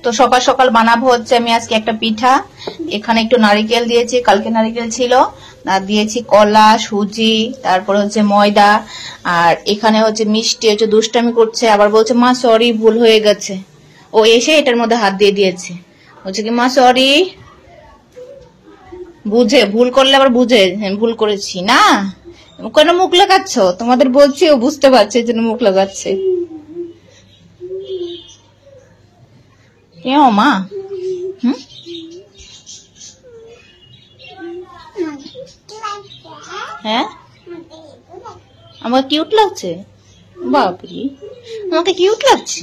তো সকাল সকাল বানাবো হচ্ছে আমি আজকে একটা পিঠা। এখানে একটু নারিকেল দিয়েছি, কালকে নারিকেল ছিল, আর দিয়েছি কলা, সুজি, তারপরে হচ্ছে ময়দা, আর এখানে হচ্ছে মিষ্টি। হচ্ছে দুষ্টামি করছে, আবার বলছে মা সরি ভুল হয়ে গেছে। ও এসে এটার মধ্যে হাত দিয়ে দিয়েছে, বলছে কি মা সরি। বুঝে ভুল করলে আবার বুঝে ভুল করেছি না। কেন মুখ লাগাচ্ছ? তোমাদের বলছি, ও বুঝতে পারছে এই জন্য মুখ লাগাচ্ছে। কেউ মা হ্যাঁ আমার কিউট লাগছে। বাপরি আমাকে কিউট লাগছে।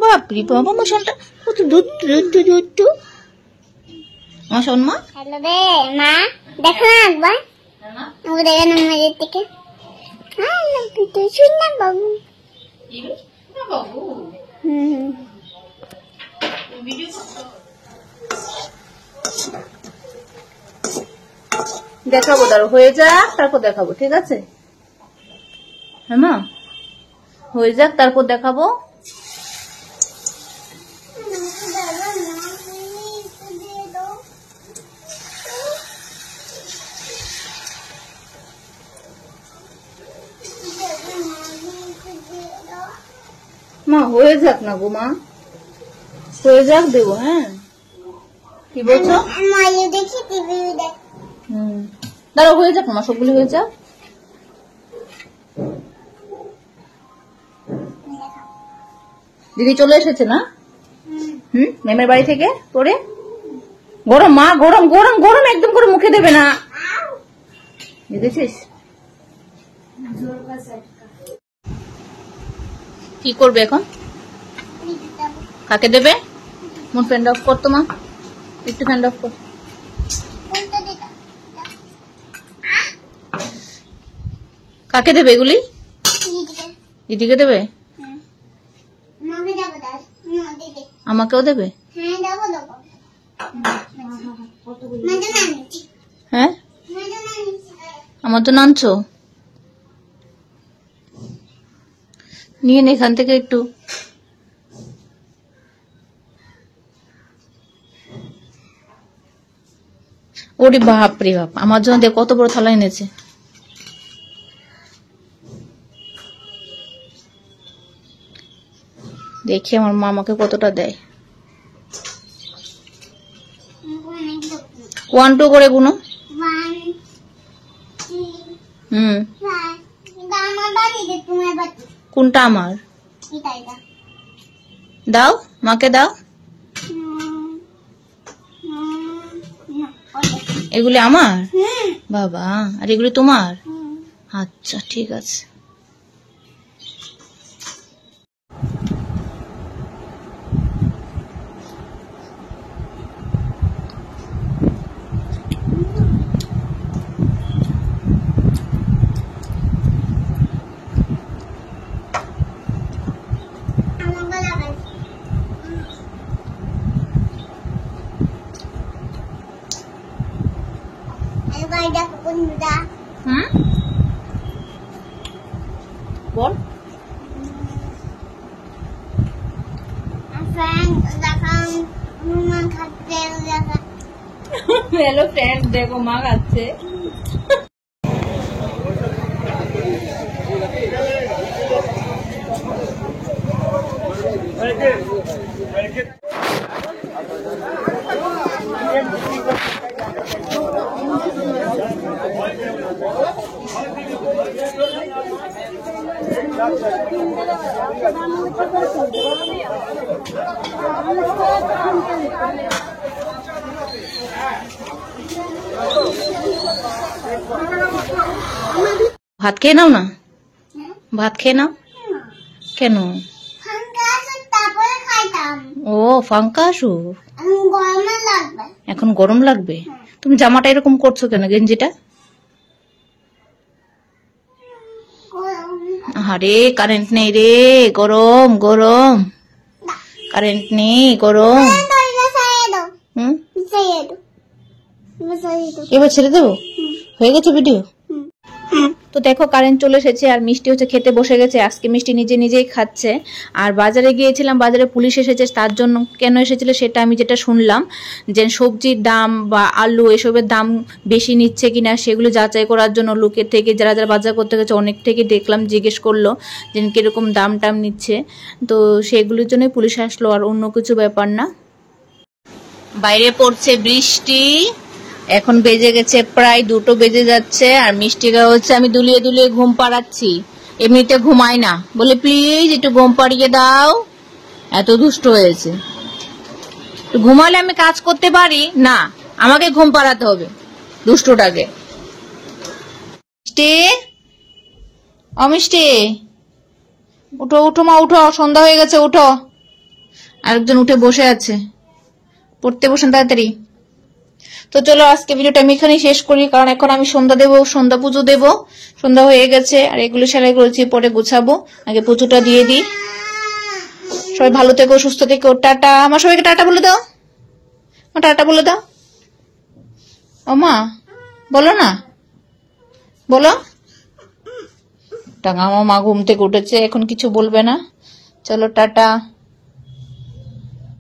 বাপরি বাবা আমার শোনটা কত দুধ দুধ দুধ আমার শোন মা। হ্যালো রে মা, দেখো না একবার আমাকে দেখে না মাঝের থেকে। তুই শুন না বাবু। বাবু দেখাবো, দাঁড়ো হয়ে যাক তারপর দেখাবো, ঠিক আছে? হ্যাঁ মা হয়ে যাক তারপর দেখাবো। মা হয়ে যাক না গো, মা হয়ে যাক দেবো। হ্যাঁ কি বলছো? দেখি টিভি দেখ। দাঁড়াও হয়ে যাক মা, সবগুলো হয়ে যাক। দিদি চলে এসেছে না? মেমের বাড়ি থেকে পরে। গরম মা, গরম গরম গরম একদম করে মুখে দেবে না, দেখেছিস? কি করবে এখন? কাকে দেবে? মোট ফ্যান অফ কর তো মা, একটু ফ্যান অফ কর। কাকে দেবে এগুলি? দিদিকে দেবে? আমাকেও দেবে? হ্যাঁ আমার তো নানছো, নিয়ে নে এখান থেকে একটু। ওরে বাপ রে বাপ, আমার জন্য দেখ কত বড় থালা এনেছে। দেখি আমার মা আমাকে কতটা দেয়। 1 2 করে গুনো। কোনটা আমার? দাও মাকে দাও। এগুলি আমার বাবা, আর এগুলি তোমার? আচ্ছা ঠিক আছে। বল। হ্যালো ফ্রেন্ড, দেখো মা খাচ্ছে। ভাত খেয়ে নাও না, ভাত খেয়ে নাও। কেন? ও ফাঙ্কা আসু, এখন গরম লাগবে। তুমি জামাটা এরকম করছো কেন, গেঞ্জিটা? আরে কারেন্ট নেই রে, গরম গরম, কারেন্ট নেই গরম। এবার ছেড়ে দেবো, হয়ে গেছে ভিডিও। তো দেখো কারেন্ট চলে এসেছে আর মিষ্টি হচ্ছে খেতে বসে গেছে। আজকে মিষ্টি নিজে নিজেই খাচ্ছে। আর বাজারে গিয়েছিলাম, বাজারে পুলিশ এসেছে, তার জন্য কেন এসেছিল সেটা আমি যেটা শুনলাম যে সবজির দাম বা আলু এসবের দাম বেশি নিচ্ছে কিনা সেগুলো যাচাই করার জন্য লোকের থেকে যারা যারা বাজার করতে গেছে অনেক থেকে দেখলাম, জিজ্ঞেস করলো যে কিরকম দাম টাম নিচ্ছে। তো সেগুলোর জন্যই পুলিশ আসলো, আর অন্য কিছু ব্যাপার না। বাইরে পড়ছে বৃষ্টি, এখন বেজে গেছে প্রায় 2টো বেজে যাচ্ছে। আর মিষ্টিকে হচ্ছে আমি দুলিয়ে দুলিয়ে ঘুম পাড়াচ্ছি, এমনিতে ঘুমায় না, বলে প্লিজ একটু ঘুম পাড়িয়ে দাও, এত দুষ্ট হয়েছে। ঘুমালে আমি কাজ করতে পারি না, আমাকে ঘুম পাড়াতে হবে দুষ্টটাকে। মিষ্টি, অমিষ্টি, উঠো উঠো মা, উঠো, সন্ধ্যা হয়ে গেছে, উঠো। আরেকজন উঠে বসে আছে, পড়তে বসেন তাড়াতাড়ি। তো চলো আজকে ভিডিওটা আমি এখানেই শেষ করি, কারণ এখন আমি সন্ধ্যা দেবো, সন্ধ্যা পুজো দেবো। সন্ধ্যা হয়ে গেছে আর এগুলো সেলাই করেছি, পরে গুছাবো। আগে পুজোটা দিয়ে দিই। সবাই ভালো থেকো, সুস্থ থেকো, টাটা। আমার সবাইকে টাটা বলে দাও, টাটা বলে দাও। ও মা বলো না, বলো। টাকা আমার মা ঘুম থেকে উঠেছে, এখন কিছু বলবে না। চলো টাটা।